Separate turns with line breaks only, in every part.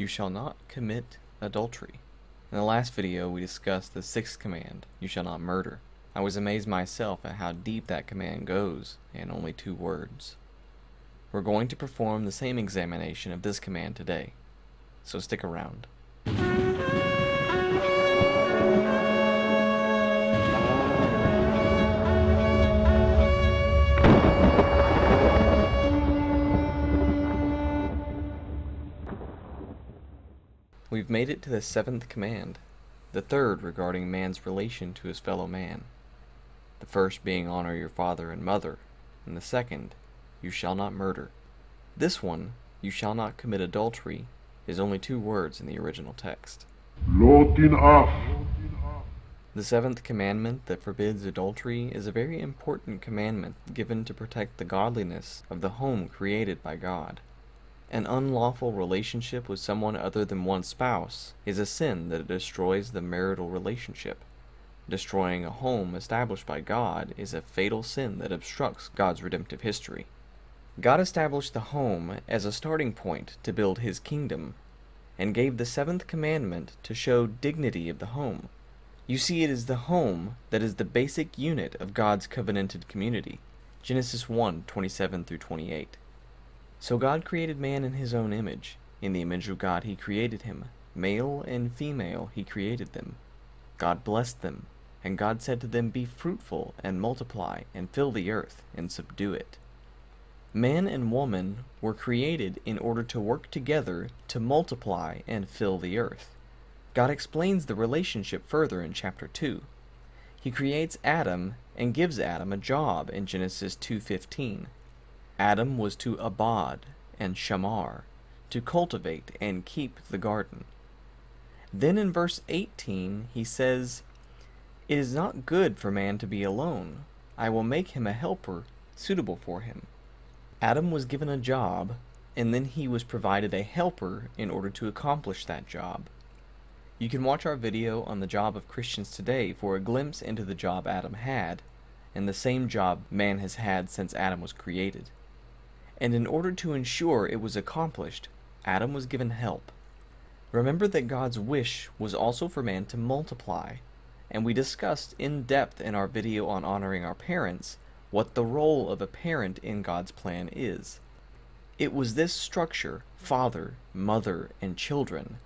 You shall not commit adultery. In the last video, we discussed the sixth command, you shall not murder. I was amazed myself at how deep that command goes in only 2 words. We're going to perform the same examination of this command today, so stick around. We've made it to the 7th command, the 3rd regarding man's relation to his fellow man. The first being honor your father and mother, and the second, you shall not murder. This one, you shall not commit adultery, is only 2 words in the original text.
Lotin af.
The 7th commandment that forbids adultery is a very important commandment given to protect the godliness of the home created by God. An unlawful relationship with someone other than one's spouse is a sin that destroys the marital relationship. Destroying a home established by God is a fatal sin that obstructs God's redemptive history. God established the home as a starting point to build His kingdom, and gave the 7th commandment to show dignity of the home. You see, it is the home that is the basic unit of God's covenanted community. Genesis 1:27-28. So God created man in His own image. In the image of God He created him. Male and female He created them. God blessed them, and God said to them, be fruitful and multiply, and fill the earth, and subdue it. Man and woman were created in order to work together to multiply and fill the earth. God explains the relationship further in chapter 2. He creates Adam and gives Adam a job in Genesis 2:15. Adam was to abad and shamar, to cultivate and keep the garden. Then in verse 18 he says, it is not good for man to be alone. I will make him a helper suitable for him. Adam was given a job, and then he was provided a helper in order to accomplish that job. You can watch our video on the job of Christians today for a glimpse into the job Adam had, and the same job man has had since Adam was created. And in order to ensure it was accomplished, Adam was given help. Remember that God's wish was also for man to multiply, and we discussed in depth in our video on honoring our parents what the role of a parent in God's plan is. It was this structure, father, mother, and children,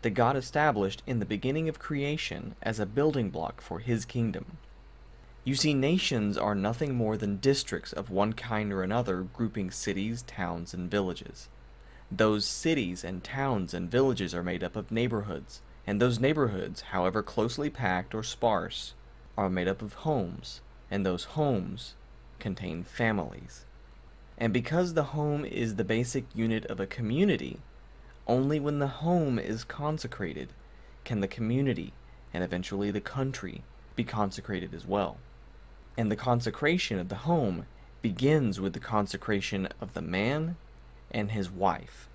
that God established in the beginning of creation as a building block for His kingdom. You see, nations are nothing more than districts of one kind or another, grouping cities, towns, and villages. Those cities and towns and villages are made up of neighborhoods, and those neighborhoods, however closely packed or sparse, are made up of homes, and those homes contain families. And because the home is the basic unit of a community, only when the home is consecrated can the community, and eventually the country, be consecrated as well. And the consecration of the home begins with the consecration of the man and his wife.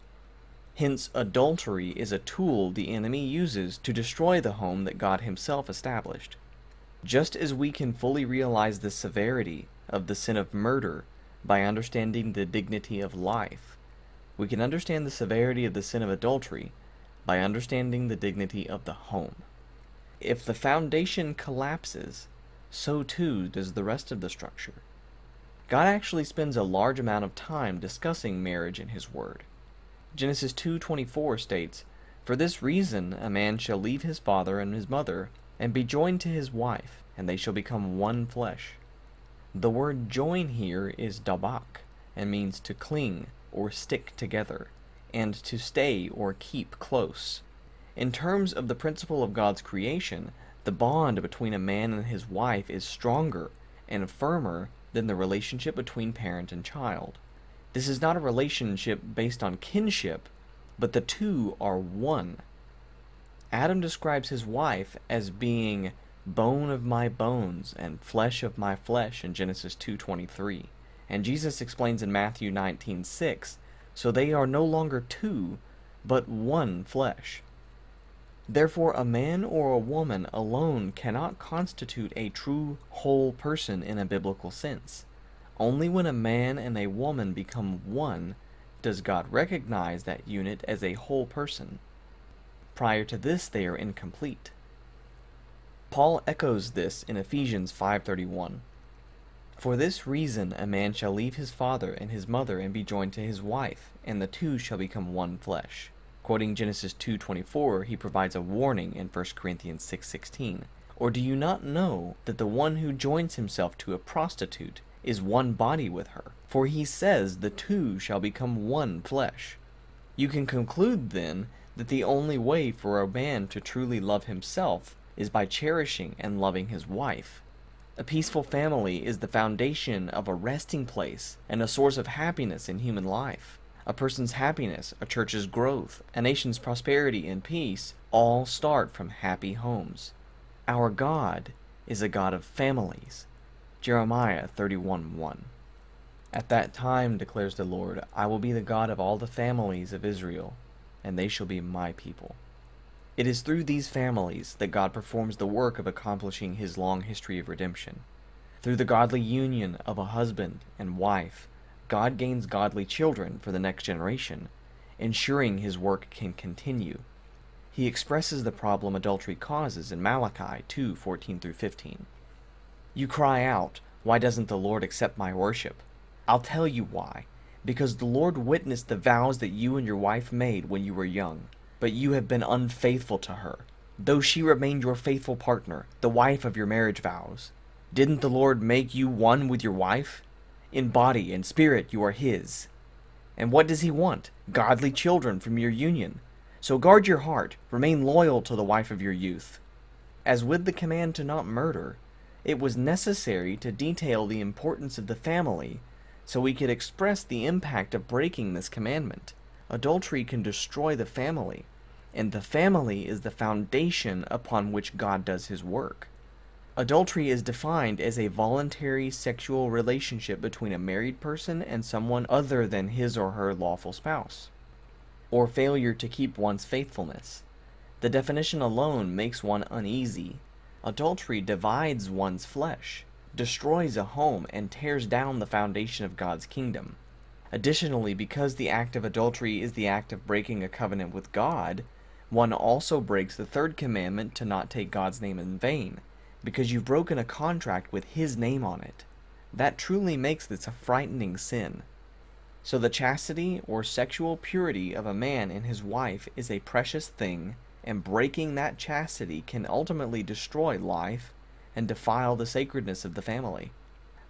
Hence, adultery is a tool the enemy uses to destroy the home that God Himself established. Just as we can fully realize the severity of the sin of murder by understanding the dignity of life, we can understand the severity of the sin of adultery by understanding the dignity of the home. If the foundation collapses, so too does the rest of the structure. God actually spends a large amount of time discussing marriage in His Word. Genesis 2:24 states, for this reason a man shall leave his father and his mother, and be joined to his wife, and they shall become one flesh. The word join here is dabak, and means to cling or stick together, and to stay or keep close. In terms of the principle of God's creation, the bond between a man and his wife is stronger and firmer than the relationship between parent and child. This is not a relationship based on kinship, but the two are one. Adam describes his wife as being bone of my bones and flesh of my flesh in Genesis 2:23, and Jesus explains in Matthew 19:6, so they are no longer two, but one flesh. Therefore, a man or a woman alone cannot constitute a true whole person in a biblical sense. Only when a man and a woman become one does God recognize that unit as a whole person. Prior to this, they are incomplete. Paul echoes this in Ephesians 5:31. For this reason a man shall leave his father and his mother and be joined to his wife, and the two shall become one flesh. Quoting Genesis 2:24, he provides a warning in 1 Corinthians 6:16. Or do you not know that the one who joins himself to a prostitute is one body with her? For he says the two shall become one flesh. You can conclude then that the only way for a man to truly love himself is by cherishing and loving his wife. A peaceful family is the foundation of a resting place and a source of happiness in human life. A person's happiness, a church's growth, a nation's prosperity and peace all start from happy homes. Our God is a God of families. Jeremiah 31:1. At that time, declares the Lord, I will be the God of all the families of Israel, and they shall be my people. It is through these families that God performs the work of accomplishing his long history of redemption. Through the godly union of a husband and wife, God gains godly children for the next generation, ensuring his work can continue. He expresses the problem adultery causes in Malachi 2:14-15. You cry out, why doesn't the Lord accept my worship? I'll tell you why. Because the Lord witnessed the vows that you and your wife made when you were young, but you have been unfaithful to her, though she remained your faithful partner, the wife of your marriage vows. Didn't the Lord make you one with your wife? In body and spirit you are his. And what does he want? Godly children from your union. So guard your heart, remain loyal to the wife of your youth. As with the command to not murder, it was necessary to detail the importance of the family so we could express the impact of breaking this commandment. Adultery can destroy the family, and the family is the foundation upon which God does his work. Adultery is defined as a voluntary sexual relationship between a married person and someone other than his or her lawful spouse, or failure to keep one's faithfulness. The definition alone makes one uneasy. Adultery divides one's flesh, destroys a home, and tears down the foundation of God's kingdom. Additionally, because the act of adultery is the act of breaking a covenant with God, one also breaks the third commandment to not take God's name in vain, because you've broken a contract with his name on it. That truly makes this a frightening sin. So the chastity or sexual purity of a man and his wife is a precious thing, and breaking that chastity can ultimately destroy life and defile the sacredness of the family.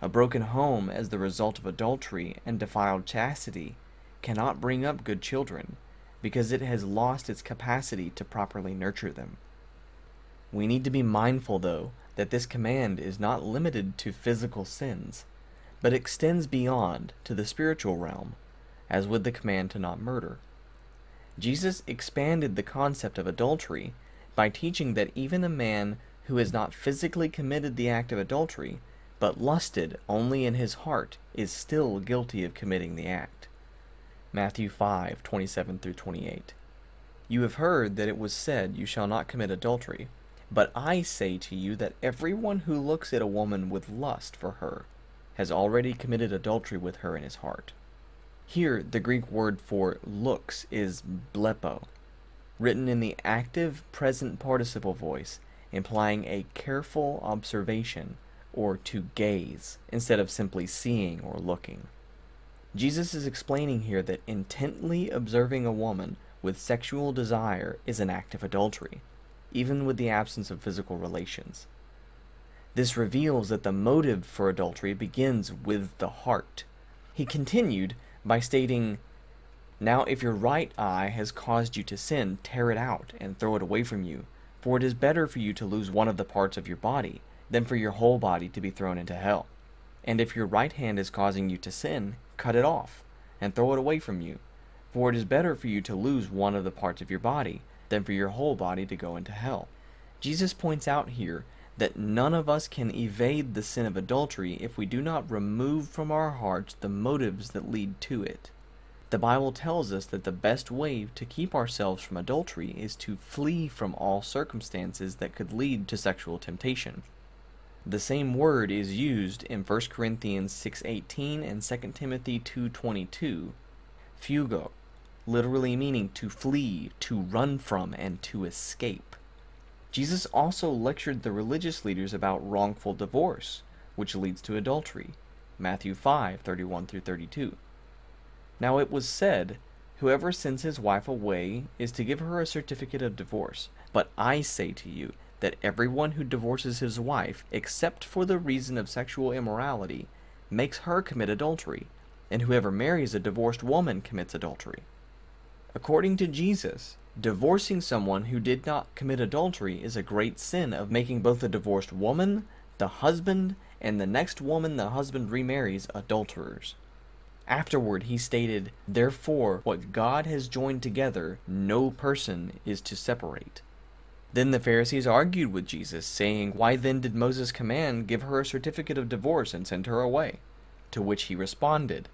A broken home as the result of adultery and defiled chastity cannot bring up good children, because it has lost its capacity to properly nurture them. We need to be mindful, though, that this command is not limited to physical sins, but extends beyond to the spiritual realm, as with the command to not murder. Jesus expanded the concept of adultery by teaching that even a man who has not physically committed the act of adultery, but lusted only in his heart, is still guilty of committing the act. Matthew 5:27-28. You have heard that it was said, you shall not commit adultery. But I say to you that everyone who looks at a woman with lust for her has already committed adultery with her in his heart. Here, the Greek word for looks is blepo, written in the active present participle voice, implying a careful observation, or to gaze, instead of simply seeing or looking. Jesus is explaining here that intently observing a woman with sexual desire is an act of adultery, even with the absence of physical relations. This reveals that the motive for adultery begins with the heart. He continued by stating, Now if your right eye has caused you to sin, tear it out and throw it away from you, for it is better for you to lose one of the parts of your body than for your whole body to be thrown into hell. And if your right hand is causing you to sin, cut it off and throw it away from you, for it is better for you to lose one of the parts of your body than for your whole body to go into hell. Jesus points out here that none of us can evade the sin of adultery if we do not remove from our hearts the motives that lead to it. The Bible tells us that the best way to keep ourselves from adultery is to flee from all circumstances that could lead to sexual temptation. The same word is used in 1 Corinthians 6:18 and 2 Timothy 2:22. fugo, literally meaning to flee, to run from, and to escape. Jesus also lectured the religious leaders about wrongful divorce, which leads to adultery. Matthew 5:31-32. Now it was said, "Whoever sends his wife away is to give her a certificate of divorce. But I say to you that everyone who divorces his wife, except for the reason of sexual immorality, makes her commit adultery, and whoever marries a divorced woman commits adultery." According to Jesus, divorcing someone who did not commit adultery is a great sin of making both the divorced woman, the husband, and the next woman the husband remarries adulterers. Afterward, he stated, "Therefore, what God has joined together, no person is to separate." Then the Pharisees argued with Jesus, saying, "Why then did Moses command, give her a certificate of divorce and send her away?" To which he responded,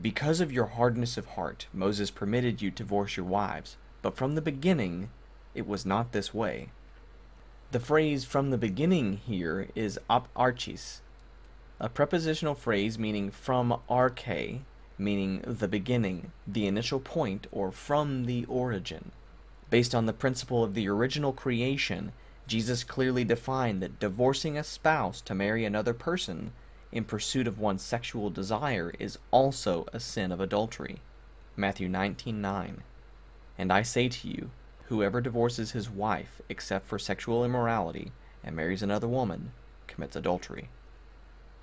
"Because of your hardness of heart, Moses permitted you to divorce your wives, but from the beginning it was not this way." The phrase "from the beginning" here is ap archis, a prepositional phrase meaning from arche, meaning the beginning, the initial point, or from the origin. Based on the principle of the original creation, Jesus clearly defined that divorcing a spouse to marry another person in pursuit of one's sexual desire is also a sin of adultery. Matthew 19:9. And I say to you, whoever divorces his wife except for sexual immorality and marries another woman commits adultery.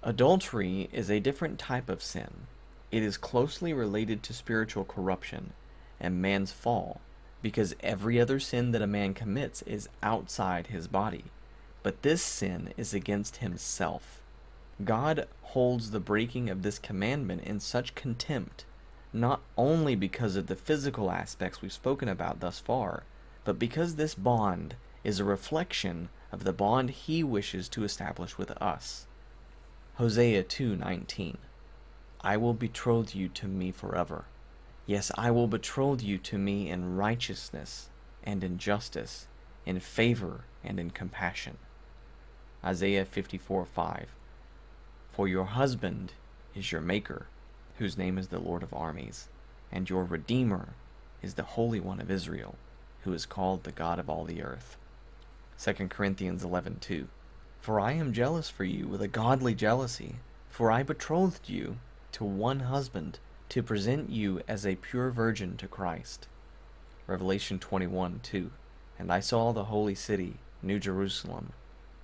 Adultery is a different type of sin. It is closely related to spiritual corruption and man's fall, because every other sin that a man commits is outside his body, but this sin is against himself. God holds the breaking of this commandment in such contempt, not only because of the physical aspects we've spoken about thus far, but because this bond is a reflection of the bond he wishes to establish with us. Hosea 2:19. I will betroth you to me forever. Yes, I will betroth you to me in righteousness and in justice, in favor and in compassion. Isaiah 54:5. For your husband is your maker, whose name is the Lord of armies, and your Redeemer is the Holy One of Israel, who is called the God of all the earth. 2 Corinthians 11:2. For I am jealous for you with a godly jealousy, for I betrothed you to one husband, to present you as a pure virgin to Christ. Revelation 21:2. And I saw the holy city, New Jerusalem,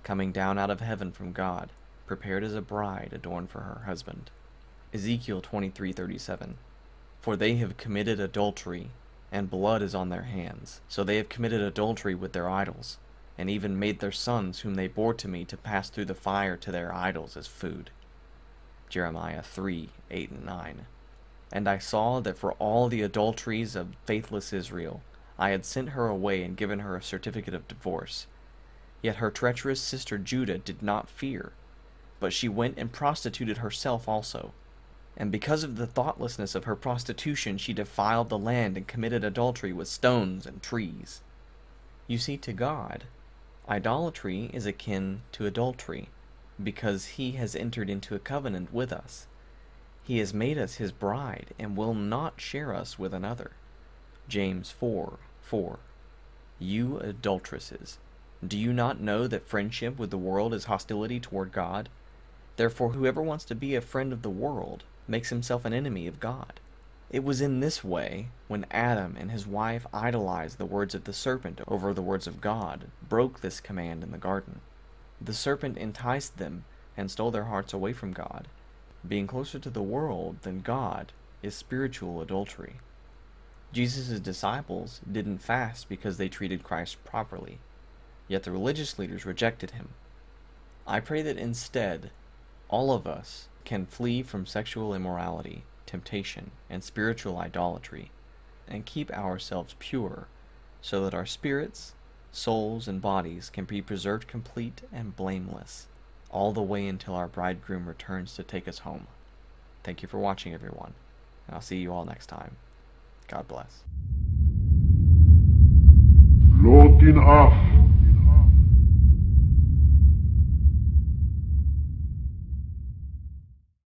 coming down out of heaven from God, prepared as a bride adorned for her husband. Ezekiel 23:37. For they have committed adultery, and blood is on their hands. So they have committed adultery with their idols, and even made their sons whom they bore to me to pass through the fire to their idols as food. Jeremiah 3:8-9. And I saw that for all the adulteries of faithless Israel, I had sent her away and given her a certificate of divorce. Yet her treacherous sister Judah did not fear, but she went and prostituted herself also. And because of the thoughtlessness of her prostitution, she defiled the land and committed adultery with stones and trees. You see, to God, idolatry is akin to adultery, because he has entered into a covenant with us. He has made us his bride and will not share us with another. James 4:4. You adulteresses, do you not know that friendship with the world is hostility toward God? Therefore, whoever wants to be a friend of the world makes himself an enemy of God. It was in this way when Adam and his wife idolized the words of the serpent over the words of God, broke this command in the garden. The serpent enticed them and stole their hearts away from God. Being closer to the world than God is spiritual adultery. Jesus' disciples didn't fast because they treated Christ properly, yet the religious leaders rejected him. I pray that instead, all of us can flee from sexual immorality, temptation, and spiritual idolatry, and keep ourselves pure, so that our spirits, souls, and bodies can be preserved complete and blameless, all the way until our bridegroom returns to take us home. Thank you for watching, everyone, and I'll see you all next time. God bless.
לא תנאף